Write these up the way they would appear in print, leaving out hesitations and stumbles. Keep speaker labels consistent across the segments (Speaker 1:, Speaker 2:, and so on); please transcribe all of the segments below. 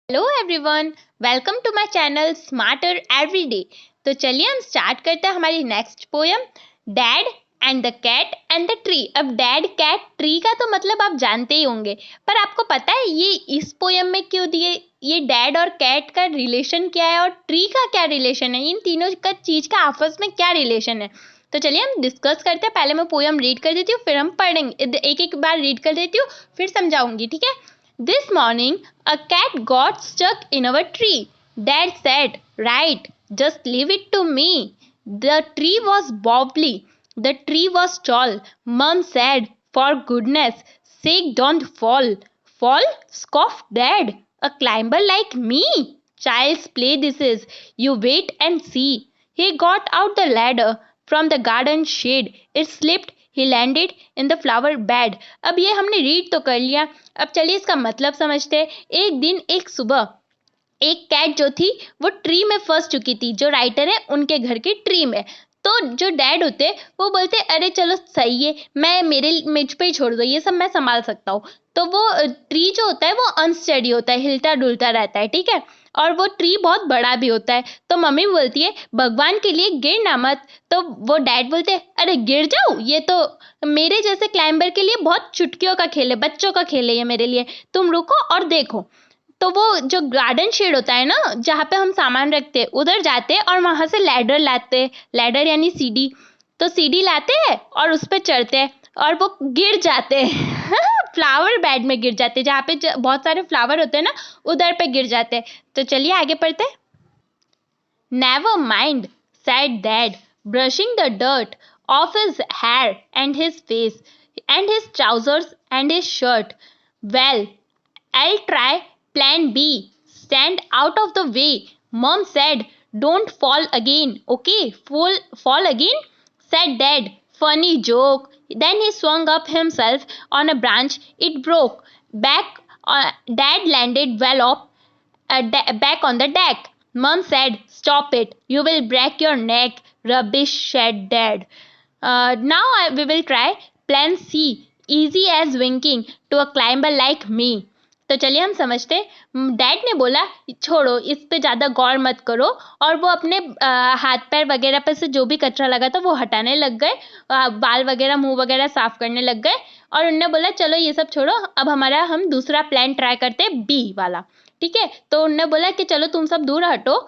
Speaker 1: Hello everyone, welcome to my channel smarter everyday. तो चलिए हम स्टार्ट करते हैं हमारी next poem, dad and the cat and the tree. अब डैड कैट ट्री का तो मतलब आप जानते ही होंगे, पर आपको पता है ये इस पोयम में क्यों दिए? ये डैड और कैट का रिलेशन क्या है और ट्री का क्या रिलेशन है? इन तीनों का चीज का आपस में क्या रिलेशन है? तो चलिए हम डिस्कस करते हैं। पहले मैं पोयम रीड कर देती हूँ, फिर हम पढ़ेंगे। एक एक बार रीड कर देती हूँ, फिर समझाऊंगी, ठीक है? This morning, a cat got stuck in our tree. Dad said, right, just leave it to me. The tree was wobbly. The tree was tall. Mom said, for goodness sake, don't fall. Fall? Scoffed Dad. A climber like me? Child's play this is. You wait and see. He got out the ladder from the garden shade. It slipped. He landed in the flower bed. अब ये हमने read तो कर लिया, अब चलिए इसका मतलब समझते हैं। एक दिन एक सुबह एक कैट जो थी वो ट्री में फंस चुकी थी। जो राइटर है उनके घर के ट्री में। तो जो डैड होते वो बोलते अरे चलो सही है, मैं मुझ पे ही छोड़ दो, ये सब मैं संभाल सकता हूँ। तो वो ट्री जो होता है वो अनस्टेडी होता है, हिलता डुलता रहता है, ठीक है? और वो ट्री बहुत बड़ा भी होता है। तो मम्मी बोलती है भगवान के लिए गिरना मत। तो वो डैड बोलते हैं अरे गिर जाऊँ, ये तो मेरे जैसे क्लाइंबर के लिए बहुत चुटकियों का खेल है, बच्चों का खेल है ये मेरे लिए, तुम रुको और देखो। तो वो जो गार्डन शेड होता है ना, जहाँ पे हम सामान रखते हैं, उधर जाते हैं और वहां से लैडर लाते हैं। लैडर यानी सीढ़ी। तो सीढ़ी लाते हैं और उस पर चढ़ते हैं और वो गिर जाते हैं फ्लावर बेड में गिर जाते हैं, जहाँ पे बहुत सारे फ्लावर होते हैं ना, उधर पे गिर जाते हैं। तो चलिए आगे पढ़ते हैं। Never mind, said Dad, brushing the dirt off his hair and his face and his trousers and his shirt. Well, I'll try plan B. Stand out of the way. Mom said, don't fall again, okay? Fall again? Said Dad. Funny joke. Then he swung up himself on a branch. It broke. Dad landed well up back on the deck. Mom said, stop it. You will break your neck. Rubbish, said Dad. Now we will try plan C. Easy as winking to a climber like me. तो चलिए हम समझते। Dad ने बोला छोड़ो, इस पे ज़्यादा गौर मत करो। और वो अपने हाथ पैर वगैरह पे से जो भी कचरा लगा था वो हटाने लग गए, बाल वगैरह मुंह वगैरह साफ करने लग गए। और उन्होंने बोला चलो ये सब छोड़ो, अब हम दूसरा प्लान ट्राई करते हैं, बी वाला, ठीक है? तो उन्होंने बोला कि चलो तुम सब दूर हटो।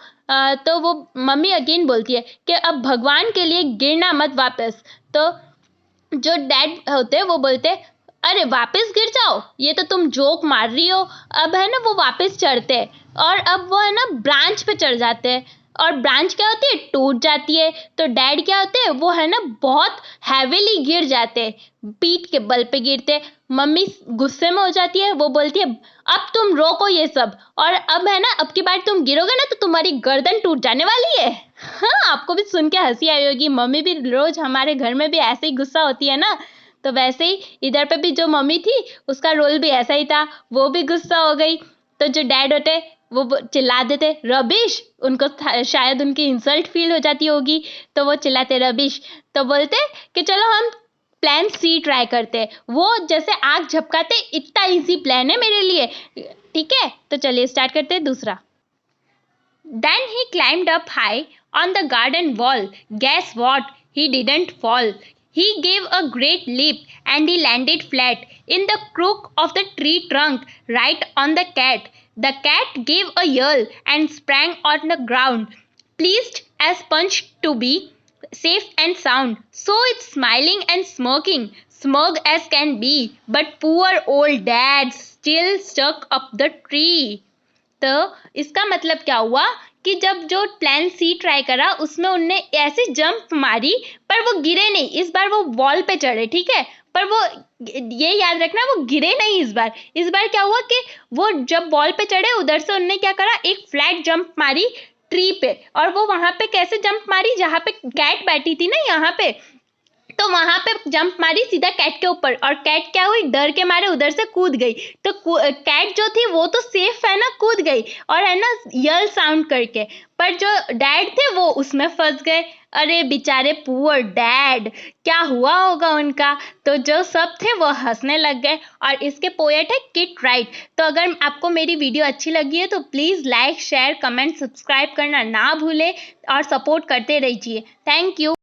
Speaker 1: तो वो मम्मी अगेन बोलती है कि अब भगवान के लिए गिरना मत वापस। तो जो डैड होते हैं वो बोलते अरे वापस गिर जाओ, ये तो तुम जोक मार रही हो। अब है ना वो वापस चढ़ते हैं और अब वो है ना ब्रांच पे चढ़ जाते हैं। और ब्रांच क्या होती है, टूट जाती है। तो डैड क्या होते हैं, वो है ना बहुत हैवीली गिर जाते हैं, पीठ के बल पे गिरते हैं। मम्मी गुस्से में हो जाती है, वो बोलती है अब तुम रोको ये सब, और अब है ना अब की बार तुम गिरोगे ना तो तुम्हारी गर्दन टूट जाने वाली है। हाँ, आपको भी सुन के हंसी आई होगी। मम्मी भी रोज हमारे घर में भी ऐसे ही गुस्सा होती है ना, तो वैसे ही इधर पे भी जो मम्मी थी उसका रोल भी ऐसा ही था, वो भी गुस्सा हो गई। तो जो डैड होते वो चिल्ला देते रबिश, उनको शायद उनकी इंसल्ट फील हो जाती होगी, तो वो चिल्लाते रबिश। तो बोलते कि चलो हम प्लान सी ट्राई करते हैं। वो जैसे आग झपकाते, इतना इजी प्लान है मेरे लिए, ठीक है? तो चलिए स्टार्ट करते हैं दूसरा। Then he climbed up high on the garden wall. Guess what? He didn't fall. He gave a great leap and he landed flat in the crook of the tree trunk, right on the cat. The cat gave a yell and sprang on the ground, pleased as punch to be safe and sound. So it's smiling and smirking, smug as can be. But poor old dad still stuck up the tree. तो इसका मतलब क्या हुआ कि जब जो plan C try करा उसमें उनने ऐसी जंप मारी, पर वो गिरे नहीं। इस बार वो वॉल पे चढ़े, ठीक है? पर वो ये याद रखना वो गिरे नहीं इस बार। इस बार क्या हुआ कि वो जब वॉल पे चढ़े उधर से उनने क्या करा, एक फ्लैट जंप मारी ट्री पे। और वो वहां पे कैसे जंप मारी, जहाँ पे कैट बैठी थी ना, यहाँ पे तो वहां पे जंप मारी सीधा कैट के ऊपर, और कैट क्या हुई, डर के मारे उधर से कूद गई। तो कैट जो थी वो तो सेफ है ना, कूद गई और है ना यल साउंड करके, पर जो डैड थे वो उसमें फंस गए। अरे बेचारे पुअर डैड, क्या हुआ होगा उनका। तो जो सब थे वो हंसने लग गए। और इसके पोएट है किट राइट। तो अगर आपको मेरी वीडियो अच्छी लगी है तो please like share comment subscribe करना ना भूले और सपोर्ट करते रहिए। Thank you.